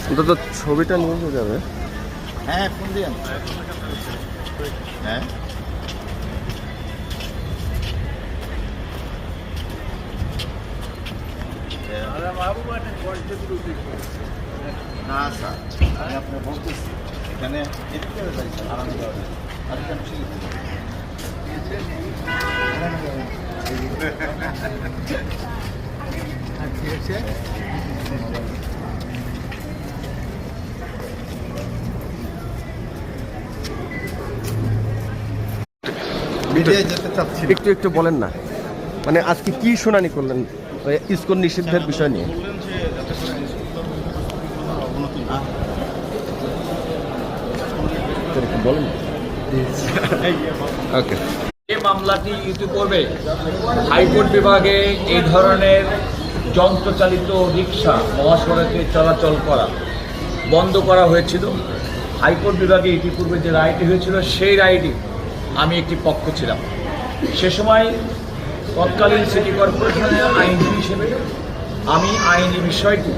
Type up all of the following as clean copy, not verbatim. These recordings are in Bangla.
অন্তত ছবিটা নিয়ে যাবে। হ্যাঁ, ফোন দিয়ে হ্যাঁ না স্যার, আমি আপনার বলতেছি এখানে এদিকে যাই স্যার, আরামে যাওয়া যায়। আপনি কেন ঠিক আছে। একটু একটু বলেন না, মানে আজকে কি শুনানি করলেন ইসকন নিষিদ্ধের বিষয় নিয়ে? বলেন। ওকে। এই মামলাটি ইতিপূর্বে হাইকোর্ট বিভাগে এই ধরনের যন্ত্রচালিত রিক্সা মহাসড়কে চলাচল করা বন্ধ করা হয়েছিল। হাইকোর্ট বিভাগে ইতিপূর্বে যে রায়টি হয়েছিল সেই রায়টি আমি একটি পক্ষ ছিলাম। সে সময় তৎকালীন সিটি কর্পোরেশনের আইনজীবী হিসেবে আমি আইনি বিষয়টি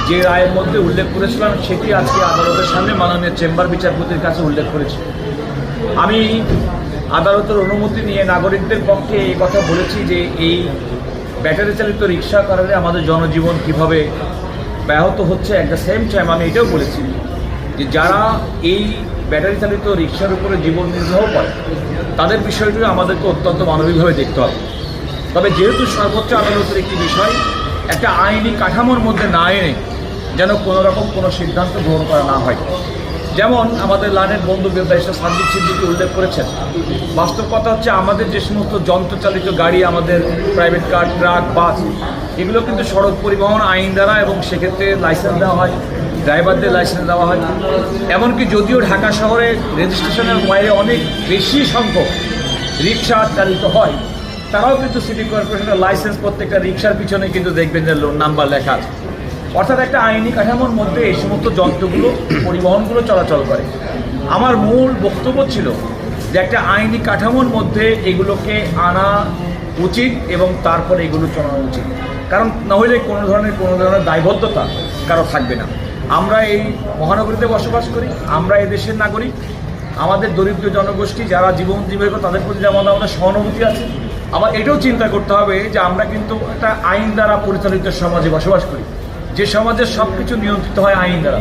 যে রায়ের মধ্যে উল্লেখ করেছিলাম সেটি আজকে আদালতের সামনে মাননীয় চেম্বার বিচারপতির কাছে উল্লেখ করেছি। আমি আদালতের অনুমতি নিয়ে নাগরিকদের পক্ষে এই কথা বলেছি যে এই ব্যাটারি চালিত রিক্সার কারণে আমাদের জনজীবন কিভাবে ব্যাহত হচ্ছে। অ্যাট দ্য সেম টাইম আমি এটাও বলেছি যে যারা এই ব্যাটারি চালিত রিক্সার উপরে জীবন নির্বাহ করে তাদের বিষয়টি আমাদেরকে অত্যন্ত মানবিকভাবে দেখতে হবে। তবে যেহেতু সর্বোচ্চ আদালতের একটি বিষয়, একটা আইনি কাঠামোর মধ্যে না এনে যেন কোনো রকম কোনো সিদ্ধান্ত গ্রহণ করা না হয়। যেমন আমাদের লানের বন্ধু ব্যারিস্টার সাদ্দিক সিদ্দিকী উল্লেখ করেছেন, বাস্তব কথা হচ্ছে আমাদের যে সমস্ত যন্ত্রচালিত গাড়ি, আমাদের প্রাইভেট কার, ট্রাক, বাস, এগুলো কিন্তু সড়ক পরিবহন আইন দ্বারা এবং সেক্ষেত্রে লাইসেন্স দেওয়া হয়, ড্রাইভারদের লাইসেন্স দেওয়া হয়। এমনকি যদিও ঢাকা শহরে রেজিস্ট্রেশনের বাইরে অনেক বেশি সংখ্যক রিক্সা চালিত হয়, তারাও কিন্তু সিটি কর্পোরেশনের লাইসেন্স প্রত্যেকটা রিক্সার পিছনে কিন্তু দেখবেন যে নাম্বার লেখা আছে। অর্থাৎ একটা আইনি কাঠামোর মধ্যে এই সমস্ত যন্ত্রগুলো পরিবহনগুলো চলাচল করে। আমার মূল বক্তব্য ছিল যে একটা আইনি কাঠামোর মধ্যে এগুলোকে আনা উচিত এবং তারপরে এগুলো চলানো উচিত, কারণ নইলে কোনো ধরনের দায়বদ্ধতা কারো থাকবে না। আমরা এই মহানগরীতে বসবাস করি, আমরা এই দেশের নাগরিক, আমাদের দরিদ্র জনগোষ্ঠী যারা জীবন জীবিকা তাদের প্রতি যেমন আমাদের সহানুভূতি আছে, আবার এটাও চিন্তা করতে হবে যে আমরা কিন্তু একটা আইন দ্বারা পরিচালিত সমাজে বসবাস করি, যে সমাজের সব কিছু নিয়ন্ত্রিত হয় আইন দ্বারা।